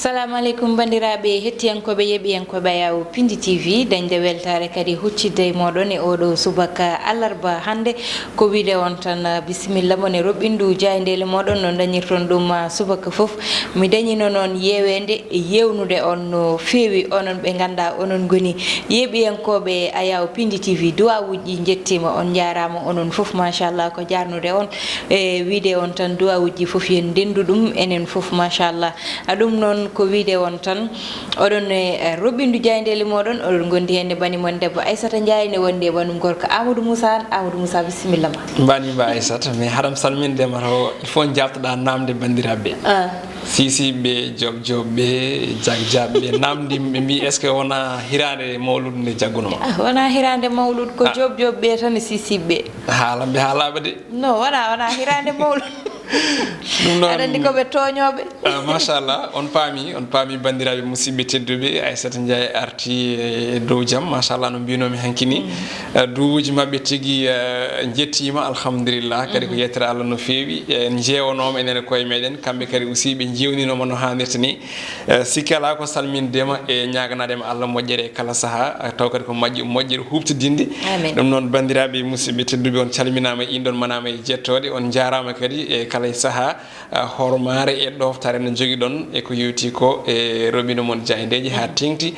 Assalamu alaikum bandiraɓe hettiyankoɓe yeɓiyankoɓe yaw PIINDITV dañde weltare kadi huccidde e moɗon e oɗo subaka alarba hande ko wiide on tan bisimilla mon e roɓɓindu jaydele moɗon no dañirton ɗum subaka foof mi dañino noon yewede e yewnude on no feewi onon ɓe ganda onon goni yeɓiyankoɓe a yaw PIINDITV duwawuji jettima on jarama onon foof machallah ko jarnude on e wiide on tan duwawuji foof yen ndendu ɗum enen foof machallah ɗum noon ko wiide on tan oɗon e roɓɓindu jaydele moɗon oɗon gondi hende bani mon debbo AISSATA Ndiaye ne wondi e banum gorko Amadou Moussa bisimilla ma banima AISSATA mais haɗam salmindema to il faut jabtoɗa namde bandiraɓe sisiɓe jobjoɓɓe jagjaɓɓe namdi ɓe mbi est ce que wona hirande mawlud nde jaggunoma wona hirande mawlud ko jobjoɓɓe tan e sisiɓe haalamɓe haalaɓe de non wona hirande mawlud aɗa andi koɓe toñoɓe machallah on paami bandiraɓe musidɓe tedduɓe AISSATA Ndiaye arti e dow jaam machallah no mbinomi hankkini duuɓuji mabɓe tigui jettima alhamdulillah kadi ko yettere Allah no feewi en jeewanoma enen koye meɗen kamɓe kadi aussi ɓe jewninoma no hannirta ni sikki ala ko salmindema e ñaganadema Allah moƴƴere e kala saaha taw kadi ko moƴƴere huftidinde ɗum noon bandiraɓe musidɓe tedduɓe on calminama e indon manama e jettode on jarama kadi e kala saaha hormare e ɗoftare no jogui ɗon e ko yewti ko e roɓino mon jayndeji ha tengti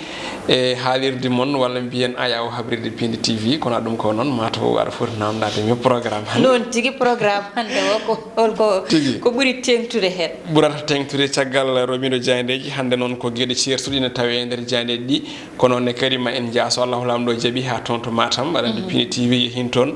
e haalirde mon walla mbiyen aya o habrirde PIINDITV kono ɗum ko noon mataw aɗa foti namdade mi programme hande non tigui programme hande o ko ɓuuri tengtude hen ɓurata tengtude caggal roɓino jayndeji hande noon ko gueɗe certuɗi ne tawe e nder jayndeji ɗi kono ne kadi ma en jaaso Allahu lamɗo jaaɓi ha toon to Matam aɗa andi PIINDITV yehin toon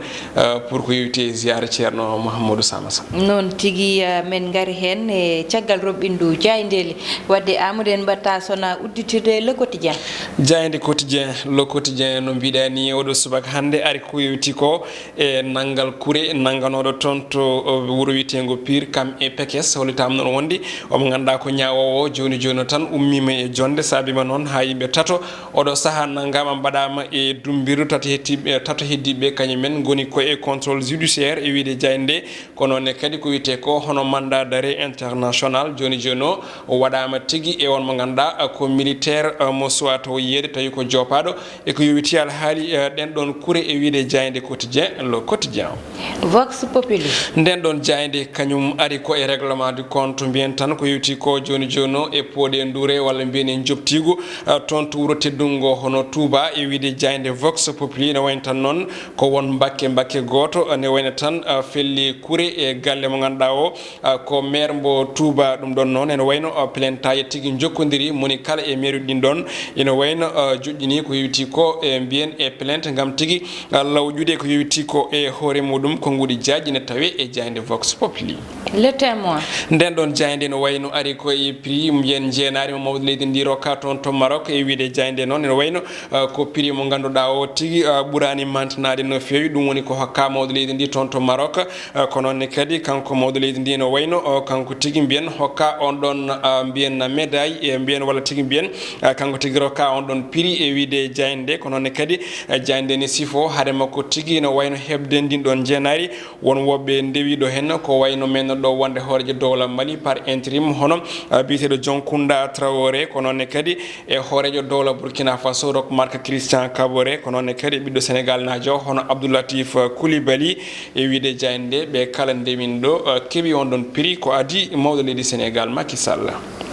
pour ko yewti e ziyara ceerno Mouhamadou Samassa non tigui men gari hen e caggal roɓɓindu jaydele wadde Amadou en batta sona udditirde le quotidien jayde quotidien le quotidien no mbiɗa ni oɗo subaka hande ari ko yewti ko e nanggal kuure nangganoɗo toon to wuuro wiyetego Pire kam e Pekes hollitama noon wondi omo ganduɗa ko ñawowo joni tan ummima e jonde sabima noon ha yimɓe tato oɗo saaha nanggama mbaɗama e dumbiru tato heddiɓe kañumen goni ko e contrôle judiciaire e wiide jayde kono ne kadi ko wiyete ko hono mandat d'arrêt international joni o waɗama tigui e on mo ganduɗa ko militaire mo suwa taw yiyede tawi ko jopaɗo e ko yowiti haali ɗen ɗon kuure e wiide jayde quotidien le quotidien vox populi nden ɗon jayde kañum ari ko e règlement du compte mbiyen tan ko yewti ko joni e pooɗe ndure walla mbiyen en jobtigu toon to wuuro teddungo hono Touba e wiide jayde vox populi ne wayno tan noon ko won bakke goto ne wayno tan felli kuure e galle mo ganduɗa o ko maire mbo Touba ɗum ɗon noon ene wayno plaintaji tigui jokkodiri moni kala e maire ɗin ɗon ene wayno joƴƴini ko yewti ko e mbiyen e plainte gam tigui lawƴude ko yewti ko e hoore muɗum ko nguuɗi jaaji ne tawe e jayde vox populi le témoin nden ɗon jayde no wayno ari ko e prix mbiyen jeenari mo mawɗo leydi ndi rokka toon to Maroc e wiide jayde noon ene wayno ko prix mo ganduɗa o tigui ɓuurani mantanade no fewi ɗum woni ko hokka mawɗo leydi ndi toon to Maroc ko noonne kadi kanko mawɗo leydi ndi no wayno kanko tigui mbiyen hokka on ɗon mbiyen médaille e mbiyen walla tigui mbiyen kanko tigui rokka on ɗon prix e wiide jayde ko noonne kadi jayde ne sifo haade makko tigui no wayno hebde ndin ɗon jeenari won woɓɓe ndewiɗo hen ko wayno men ɗo wonde hoorejo dowla Mali par intérim hono biyeteɗo Jonkunda Traoré ko noonne kadi e hoorejo dowla Burkina Faso rok marque Christian Kaboré ko noonne kadi ɓiɗɗo Sénégal najo hono Abdoulatif Coulibaly e wiide jayde ɓe kala ndemin ɗo keeɓi on ɗon prix ko adi mawɗo leydi Sénégal Macky Sall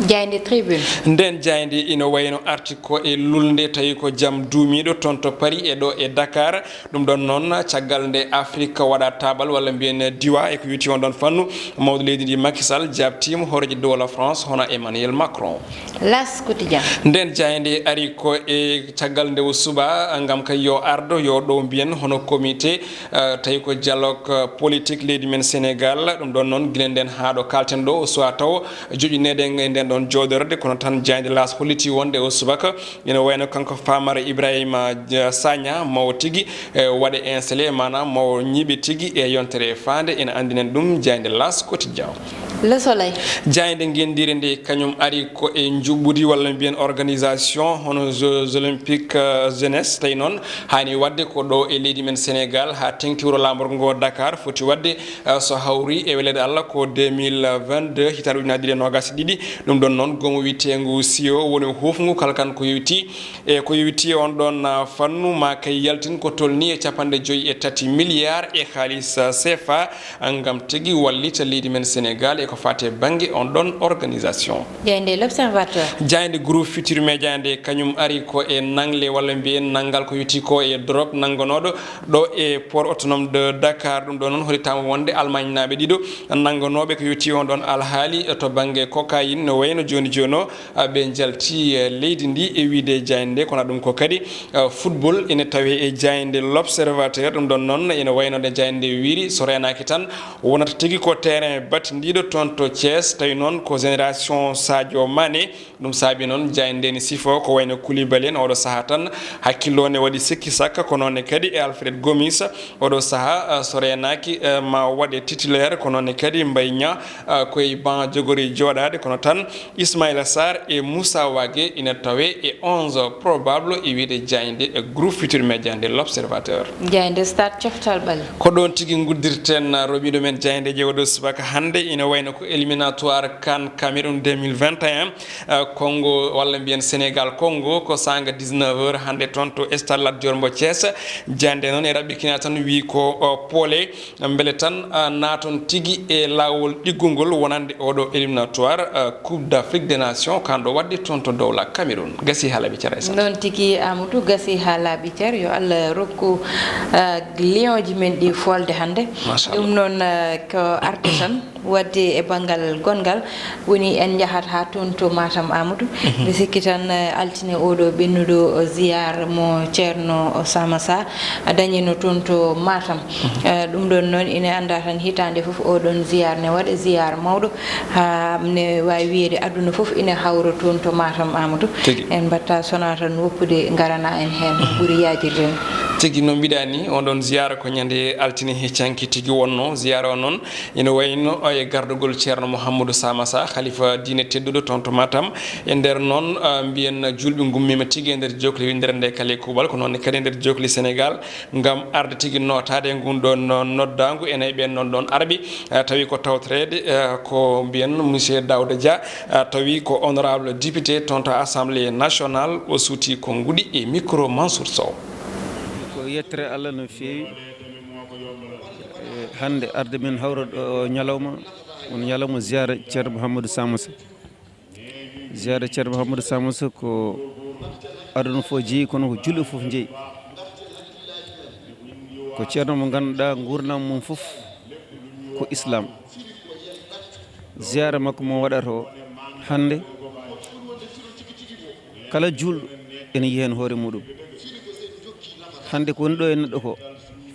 jayde tribune nden jayde ina wayno arti ko e lulnde tawi ko jaam duumiɗo toon to Paris e ɗo e Dakar ɗum ɗon noon caggal nde Afrique waɗa tabal walla mbiyen diwa e ko witi on ɗon fannu mawɗo leydi ndi Macky Sall jabtima horejo dowla France hono Emmanuel Macron las quotidien nden jayde ari ko e caggal nde suba gam kay yo ardo yo ɗo mbiyen hono comité tawi ko dialogue politique leydi men Sénégal ɗum ɗon noon guila nden ha ɗo kalten ɗo o suwa taw joƴinede e nden ɗon jodorde kono tan jayde las holliti wonde o subaka ina wayno kanko Famara Ibrahima Sagna mawo tigui waɗe installé manam mawo ñiiɓe tigui e yontere fande ina andinen ɗum jayde las quotidien Le Soleil jayde gendire nde kañum ari ko e juɓɓudi walla mbiyen organisation hono Jeux olympiques jeunesse tawi noon hani wadde ko ɗo e leydi men Sénégal ha tengti wuro lamorgo ngo Dakar foti wadde so hawri e welede Allah ko 2022 hitande ujunnaje ɗiɗi e nogas ɗiɗi ɗum ɗon noon gomo witengu CEO woni hufngu kala kan ko yewti e ko yewti on ɗon fannu ma kay yaltin ko tolni e 53 milliards e halis CFA gam tigui wallita leydi men Sénégal e ko fate banggue on ɗon organisation. jayde l'observateur jayde groupe Futurs Médias nde kañum ari ko e nangle walla mbiyen nangal ko yewti ko e drogue nangonoɗo ɗo e port autonome de Dakar ɗum ɗo noon holitama wonde Allemagne naɓe ɗiɗo nangonoɓe ko yewti on ɗon alhaali to banggue cocaïne no wayno joni o ɓe jalti leydi ndi e wiide jayde kono ɗum ko kadi football ene tawe e jayde l'observateur ɗum ɗon noon ene waynode jayde wiiri so renaki tan wonata tigui ko terrain battidiɗo toon to Thiès tawi noon ko génération Sadio Mané ɗum saabi noon jayde ni sifo ko wayno Koulibaly en oɗo saaha tan hakkilo ne waɗi sikki sakka ko noon kadi e Alfred Gomis oɗo saaha so renaki ma waɗe titulaire ko noon kadi Mbaye Niang koye ban jogori joɗade kono tan Ismaïla Sarr e Moussa Wagué ina tawe e 11 probable e wiide jayde e groupe Futurs Médias de l'Observateur. jayde Stade coftal ɓali ko ɗon tigui guddirten roɓiɗo men jayde ƴewɗo subaka hande ina wayno ko éliminatoire CAN Cameroun 2021 Congo walla mbiyen Sénégal Congo ko sanga 19h hande toon to stade Lat Dior mbo Thiès jande noon e raɓɓikina tan wi ko poole beele tan naton tigui e lawol ɗiggugol wonande oɗo éliminatoire Coupe d'Afrique des Nations kanɗo wadde toon to dow la Cameroun gasi ha laaɓi ceer ɗon tigui Amadou gasi ha laaɓi ceer yo Allah rokku lion ji men ɗi folde hande ɗum noon ko arde tan wadde e banggal gongal woni en jahat ha toon to Matam Amadou ɓe sikki tan altine oɗo ɓennuɗo ziyar mo ceerno Samassa dañino toon to Matam ɗum ɗon noon ina anda tan hitande foof oɗon ziyar ne waɗa ziyar mawɗo ha ne wawi wiyede aduna foof ina hawra toon to Matam Amadou en batta sona tan woppude garana en hen ɓuuri yajirde tigui no mbiɗani on ɗon ziyara ko ñande altine heccanki tigui wonno ziyara o noon ina wayno e gardugol ceerno Mouhamadou Samassa khalifa diine tedduɗo toon to Matam e nder noon mbiyen julɓe gummima tigui e nder jokli nder nde kale kuuɓal ko noon kadi e nder jokli Sénégal gam arde tigui notade gun ɗon noddagu ene ɓen noon ɗon arɓe tawi ko tawtorede ko mbiyen monsieur Daouda Dia tawi ko honorable député toon to assemblée nationale o suuti ko guuɗi e micro Mansour Sow. yettere Allah no feewi hande arde men hawra ɗo ñalawma on ñalawma ziyara ceerno Mouhamadou Samassa ziyara ceerno Mouhamadou Samassa ko aduna fof jeeyi kono ko julɓe fof jeeyi ko ceerno mo ganduɗa gurdam mum fof ko islam ziyara makko mo waɗata o hande kala julɗo ene yiihen hoore muɗum hande ko woni ɗo e neɗɗo ko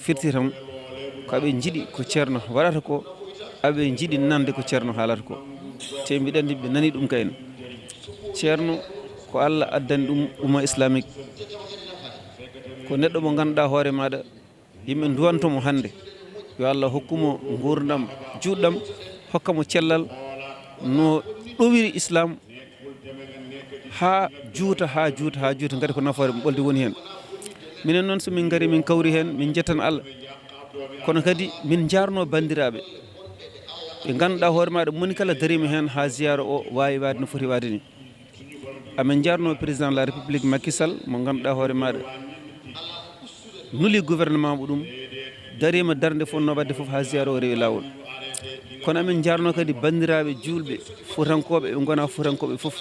firti tan ko aɓe jiiɗi ko ceerno waɗata ko aɓe jiiɗi nande ko ceerno haalata ko te mbiɗa andi ɓe nani ɗum kayne ceerno ko Allah addani ɗum umma islamique ko neɗɗo mo ganduɗa hoore maɗa yimɓe duwantomo hande yo Allah hokkumo gurdam juɗɗam hokkamo cellal no ɗowiri islam ha juuta gati ko nafoore mo ɓoldi woni hen minen noon somin gari min kawri hen min jettan Allah kono kadi min jarno bandiraɓe ɓe ganduɗa hoore maɗa moni kala darima hen ha ziyara o wawi wade no foti wade ni amin jarno président de la république Macky Sall mo ganduɗa hoore maɗa nuli gouvernement muɗum darima darde fonno wadde foof ha ziyara o rewi lawol kono amin jarno kadi bandiraɓe julɓe fuutankoɓe ɓe gona fuutankoɓe foof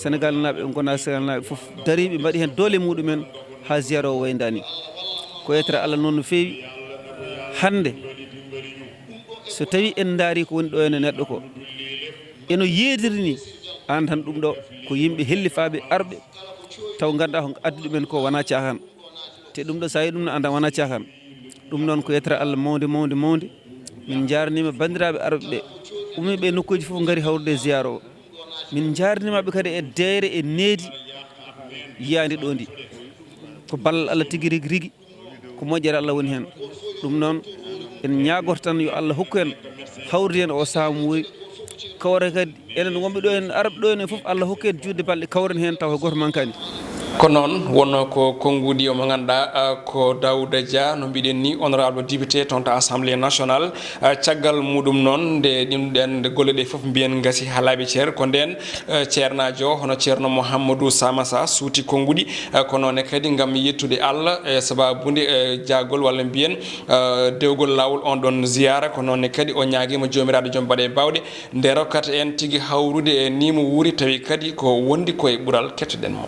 Sénégal naɓe ɓe gona Sénégal naɓe foof dariɓe mbaɗi hen doole muɗumen ha ziyara o waydani ko yetere Allah noon no feewi hande so tawi en daari ko woni ɗo ene neɗɗo ko eno yeediri ni an tan ɗum ɗo ko yimɓe hellifaɓe arɓe taw ganduɗa ko addi ɗumen ko wona cahan te ɗum ɗo sa yi ɗum no anda wona cahan ɗum noon ko yetere Allah mawde min jarnima bandiraɓe arɓe ɓe umiɓe nokkuji foof gaari hawrude ziyara o min jarnimaɓe kadi e deere e needi yiyande ɗo ndi ko ballal Allah tigui rigui ko moƴƴere Allah woni hen ɗum noon en ñagoto tan yo Allah hokku en hawrude hen o saaha mo wuri kawre kadi enen wonɓe ɗo en arab ɗo enen fof Allah hokki en juutde balɗe kawren hen taw goto mankani ko noon wonno ko konngudi o mo ganduɗa ko Daouda Dia no mbiɗen ni honorable député toon to assemblée nationale caggal muɗum noon nde ɗimɗen nde golle ɗe foof mbiyen gasi ha laaɓi ceer ko nden ceernajo hono ceerno Mouhamadou Samassa suuti konngudi ko noon kadi gam yettude Allah e sababude jagol walla mbiyen dewgol lawol on ɗon ziyara ko noon kadi o ñaguima jomiraɗo joom baɗe bawɗe nde rokkata en tigui hawrude e nimo wuuri tawi kadi ko wondi koye ɓuural kettoɗen mo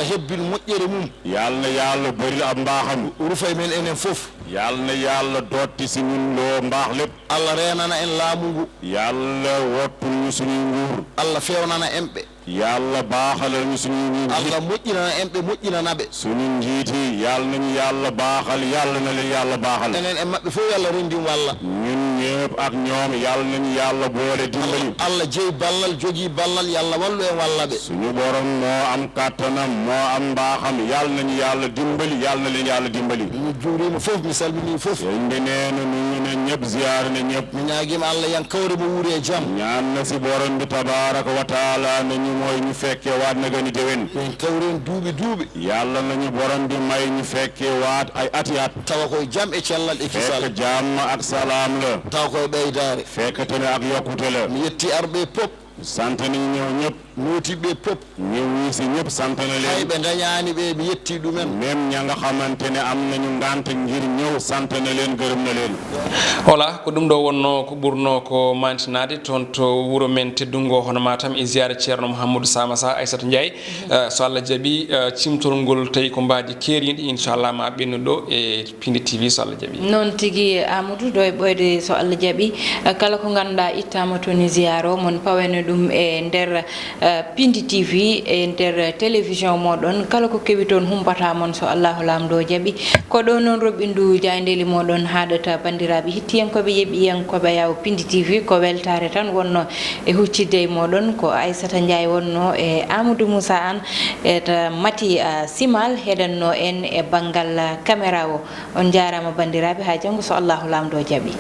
Allah hebbin moƴƴere mum yalna yalla bari am mbaham rufa men enen fof yalna yalla dotti sinin lo mbah lepp Allah renana en laamu ngu yalla wottu sunu nguur Allah fewnana emɓe yalla baaxalal ñu suñu njiit Allah moƴƴinana en ɓe moƴƴinanaɓe suñu njiiti yalla nañu yalla baaxal yalla na leen yalla baaxal enen e maɓɓe fof yalla rendim walla ñun ñëpp ak ñoom yalla nañu yalla boole dimbali Allah jeeyi ballal jogii ballal yalla wallu en wallaɓe suñu borom moo am kattanam moo am mbaaxam yalla nañu yalla dimbali yalla na leen yalla dimbali mi juurima fof mi salmini fof yimɓe neena nuyu ne ñëpp ziyaare ne ñëpp mi ñaagima Allah yan kawre mo wuuri e jam ñaan na si borom bi tabaraka wa taala nañu mooy ñu fekke waat na gani déwén en kawren duuɓi yàlla nañu borom bi may ñu fekke waat ay ati at tawa koye jam e cellal e kisal fekk jàmm ak salaam la tawa koye ɓeydaare fekk tene ak yokkute la mi yetti arɓe pop sant nañu ñëw ñëpp nootiɓe pop ñu wii si ñëpp sant na leen hay ɓe dañaani ɓe mi yetti ɗumen même ña nga xamante ne am nañu ngant ngir ñëw sant na leen gërëm na leen voilà ko ɗum ɗo wonno ko ɓurno ko mantinade toon to wuuro men teddungo hono Matam e ziare ceerno Mouhamadou Samassa Aissata Ndiaye so Allah jaaɓi cimtol ngol tawi ko mbaadi keeriɗi inchallah ma ɓennu ɗo e Pindi TV so Allah jaaɓi noon tigui Amadou ɗo e ɓoyde so Allah jaaɓi kala ko ganduɗa ittama toon e ziyare o mon pawene ɗum e nder Pindi TV e nder télévision moɗon kala ko kewi toon humbata mon so Allahu lamdo jaaɓi ko ɗo noon roɓindu jayndeli moɗon haɗata bandiraɓe hettiyankoɓe yeɓiyankoɓe yaw Pindi TV ko weltare tan wonno e huccidde e moɗon ko Aissata Ndiaye wonno e Amadou Moussa an eta Mati Simal heɗanno en e banggal caméra o on jarama bandiraɓe ha janggo so Allahu lamdo jaaɓi